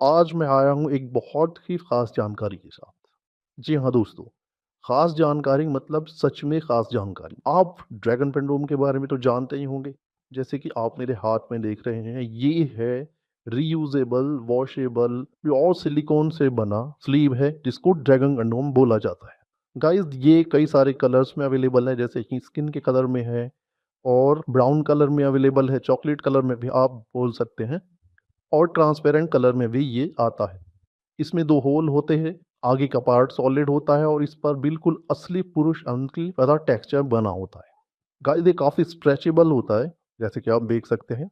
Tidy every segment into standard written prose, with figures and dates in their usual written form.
आज मैं आया हूँ एक बहुत ही ख़ास जानकारी के साथ। जी हाँ दोस्तों, ख़ास जानकारी मतलब सच में ख़ास जानकारी। आप ड्रैगन पेंडुलम के बारे में तो जानते ही होंगे। जैसे कि आप मेरे हाथ में देख रहे हैं, ये है रीयूजेबल, वॉशेबल, प्योर सिलिकॉन से बना स्लीव है, जिसको ड्रैगन पेंडुलम बोला जाता है। गाइज़ ये कई सारे कलर्स में अवेलेबल है, जैसे कि स्किन के कलर में है और ब्राउन कलर में अवेलेबल है, चॉकलेट कलर में भी आप बोल सकते हैं। और ट्रांसपेरेंट कलर में भी ये आता है। इसमें 2 होल होते हैं, आगे का पार्ट सॉलिड होता है और इस पर बिल्कुल असली पुरुष अंग की तरह टेक्सचर बना होता है। गाइस ये काफ़ी स्ट्रेचेबल होता है, जैसे कि आप देख सकते हैं।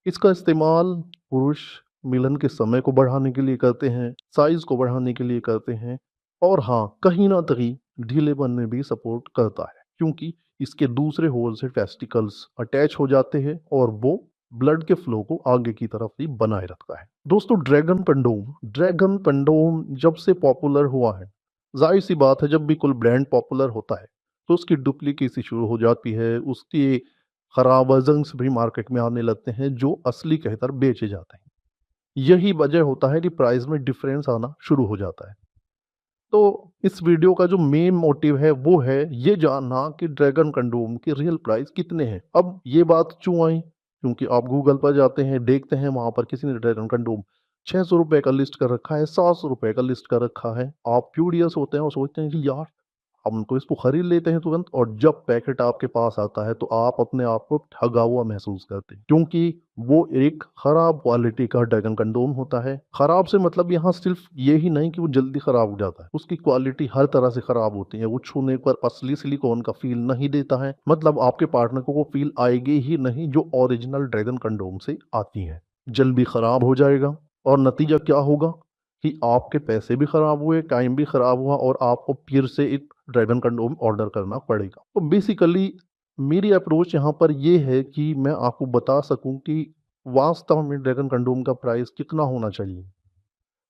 इसका इस्तेमाल पुरुष मिलन के समय को बढ़ाने के लिए करते हैं, साइज़ को बढ़ाने के लिए करते हैं और हाँ, कहीं न कहीं ढीलेपन में भी सपोर्ट करता है, क्योंकि इसके दूसरे होल से टेस्टिकल्स अटैच हो जाते हैं और वो ब्लड के फ्लो को आगे की तरफ ही बनाए रखता है। दोस्तों ड्रैगन पेंडोम जब से पॉपुलर हुआ है, ज़ाहिर-सी बात है जब भी कोई ब्रांड पॉपुलर होता है, तो उसकी डुप्लीकेसी शुरू हो जाती है, उसकी खराब वर्जन्स भी मार्केट में आने लगते हैं जो असली कहकर बेचे जाते हैं। यही वजह होता है कि प्राइस में डिफरेंस आना शुरू हो जाता है। तो इस वीडियो का जो मेन मोटिव है वो है ये जानना कि ड्रैगन कंडोम की रियल प्राइस कितने हैं। अब ये बात क्यों आई? क्योंकि आप गूगल पर जाते हैं, देखते हैं वहाँ पर किसी ने ड्रैगन कंडोम ₹600 का लिस्ट कर रखा है, ₹700 का लिस्ट कर रखा है। आप क्यूरियस होते हैं और सोचते हैं कि यार हम तो इसको खरीद लेते हैं तुरंत, और जब पैकेट आपके पास आता है तो आप अपने आप को ठगा हुआ महसूस करते हैं, क्योंकि वो एक खराब क्वालिटी का ड्रैगन कंडोम होता है। खराब से मतलब यहाँ सिर्फ ये ही नहीं कि वो जल्दी खराब हो जाता है, उसकी क्वालिटी हर तरह से खराब होती है। वो छूने पर असली सिलिकॉन का फील नहीं देता है, मतलब आपके पार्टनर को वो फील आएगी ही नहीं जो ओरिजिनल ड्रैगन कंडोम से आती है। जल्दी खराब हो जाएगा और नतीजा क्या होगा कि आपके पैसे भी खराब हुए, टाइम भी खराब हुआ और आपको फिर से एक ड्रैगन कंडोम ऑर्डर करना पड़ेगा। तो बेसिकली मेरी अप्रोच यहाँ पर ये है कि मैं आपको बता सकूँ कि वास्तव में ड्रैगन कंडोम का प्राइस कितना होना चाहिए,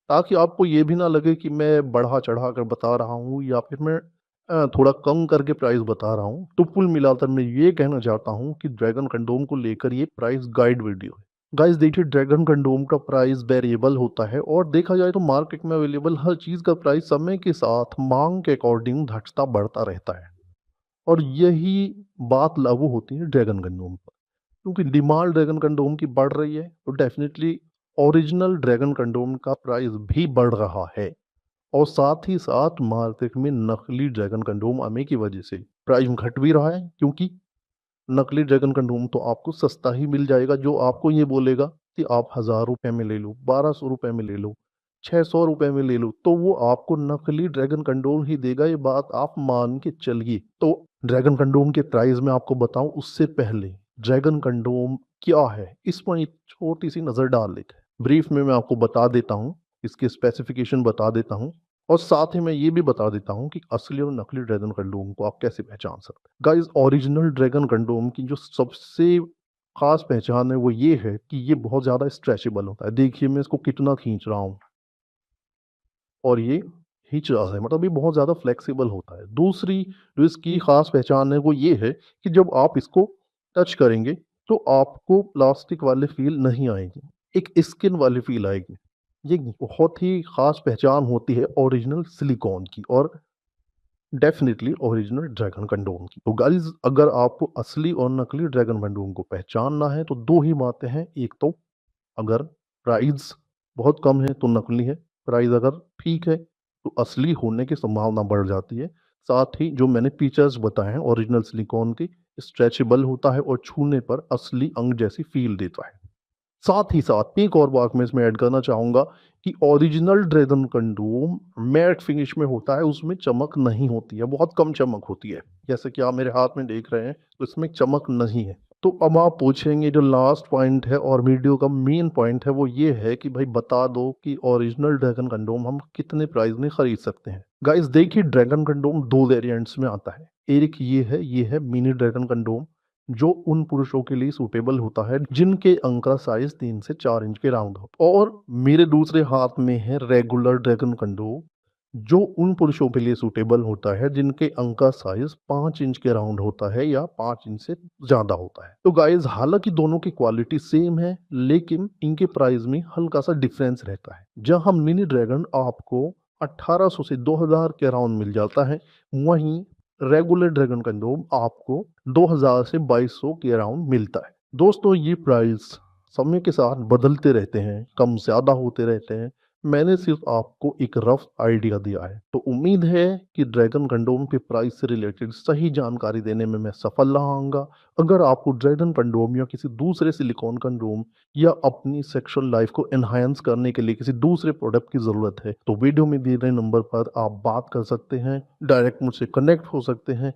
ताकि आपको ये भी ना लगे कि मैं बढ़ा-चढ़ा कर बता रहा हूँ या फिर मैं थोड़ा कम करके प्राइस बता रहा हूँ। तो कुल मिलाकर मैं ये कहना चाहता हूँ कि ड्रैगन कंडोम को लेकर ये प्राइस गाइड वीडियो है। गाइस देखिए, ड्रैगन कंडोम का प्राइस वेरिएबल होता है और देखा जाए तो मार्केट में अवेलेबल हर चीज़ का प्राइस समय के साथ मांग के अकॉर्डिंग घटता बढ़ता रहता है। और यही बात लागू होती है ड्रैगन कंडोम पर, क्योंकि डिमांड ड्रैगन कंडोम की बढ़ रही है तो डेफिनेटली ओरिजिनल ड्रैगन कंडोम का प्राइस भी बढ़ रहा है। और साथ ही साथ मार्केट में नकली ड्रैगन कंडोम आने की वजह से प्राइस घट भी रहा है, क्योंकि नकली ड्रैगन कंडोम तो आपको सस्ता ही मिल जाएगा, जो आपको ये बोलेगा कि आप ₹1000 में ले लो, ₹1200 में ले लो, ₹600 में ले लो, तो वो आपको नकली ड्रैगन कंडोम ही देगा। ये बात आप मान के चलिए। तो ड्रैगन कंडोम के प्राइस मैं आपको बताऊं उससे पहले ड्रैगन कंडोम क्या है, इस पर एक छोटी सी नज़र डाल लेते हैं। ब्रीफ में मैं आपको बता देता हूँ, इसके स्पेसिफिकेशन बता देता हूँ और साथ ही मैं ये भी बता देता हूँ कि असली और नकली ड्रैगन कंडोम को आप कैसे पहचान सकते हैं। गाइस ओरिजिनल ड्रैगन कंडोम की जो सबसे खास पहचान है वो ये है कि ये बहुत ज़्यादा स्ट्रेचेबल होता है। देखिए मैं इसको कितना खींच रहा हूँ और ये खींच रहा है, मतलब ये बहुत ज़्यादा फ्लेक्सिबल होता है। दूसरी जो इसकी खास पहचान है वो ये है कि जब आप इसको टच करेंगे तो आपको प्लास्टिक वाले फील नहीं आएगी, एक स्किन वाली फील आएगी। ये बहुत ही खास पहचान होती है ओरिजिनल सिलिकॉन की और डेफिनिटली ओरिजिनल ड्रैगन कंडोम की। तो गाइस अगर आपको असली और नकली ड्रैगन कंडोम को पहचानना है तो दो ही बातें हैं। एक तो अगर प्राइस बहुत कम है तो नकली है, प्राइस अगर ठीक है तो असली होने की संभावना बढ़ जाती है। साथ ही जो मैंने फीचर्स बताए हैं ओरिजिनल सिलिकॉन की, स्ट्रेचेबल होता है और छूने पर असली अंग जैसी फील देता है। साथ ही साथ एक और बात मैं इसमें ऐड करना चाहूँगा कि original dragon condom matte finish में होता है, उसमें चमक नहीं होती है, बहुत कम चमक होती है। जैसे कि आप मेरे हाथ में देख रहे हैं, तो इसमें चमक नहीं है। तो अब आप पूछेंगे जो लास्ट पॉइंट है और वीडियो का मेन पॉइंट है वो ये है कि भाई बता दो कि ओरिजिनल ड्रैगन कंडोम हम कितने प्राइस में खरीद सकते हैं। गाइस देखिए, ड्रैगन कंडोम 2 वेरिएंट्स में आता है। एक ये है मिनी ड्रैगन कंडोम, जो उन पुरुषों के लिए सूटेबल होता है जिनके अंग का साइज 3 से 4 इंच के राउंड हो। और मेरे दूसरे हाथ में है रेगुलर ड्रैगन कंडोम, जो उन पुरुषों के लिए सूटेबल होता है जिनके अंग का साइज़ 5 इंच के अराउंड होता है या 5 इंच से ज़्यादा होता है। तो गाइज़ हालाँकि दोनों की क्वालिटी सेम है, लेकिन इनके प्राइस में हल्का-सा डिफरेंस रहता है। जहाँ मिनी ड्रैगन आपको 1800 से 2000 के अराउंड मिल जाता है, वहीं रेगुलर ड्रैगन कंडोम आपको 2000 से 2200 के अराउंड मिलता है। दोस्तों ये प्राइस समय के साथ बदलते रहते हैं, कम ज़्यादा होते रहते हैं। मैंने सिर्फ आपको एक रफ आइडिया दिया है। तो उम्मीद है कि ड्रैगन कंडोम के प्राइस से रिलेटेड सही जानकारी देने में मैं सफल रहा। अगर आपको ड्रैगन कंडोम या किसी दूसरे सिलिकॉन कंडोम या अपनी सेक्सुअल लाइफ को एनहांस करने के लिए किसी दूसरे प्रोडक्ट की ज़रूरत है, तो वीडियो में दिए गए नंबर पर आप बात कर सकते हैं, डायरेक्ट मुझसे कनेक्ट हो सकते हैं।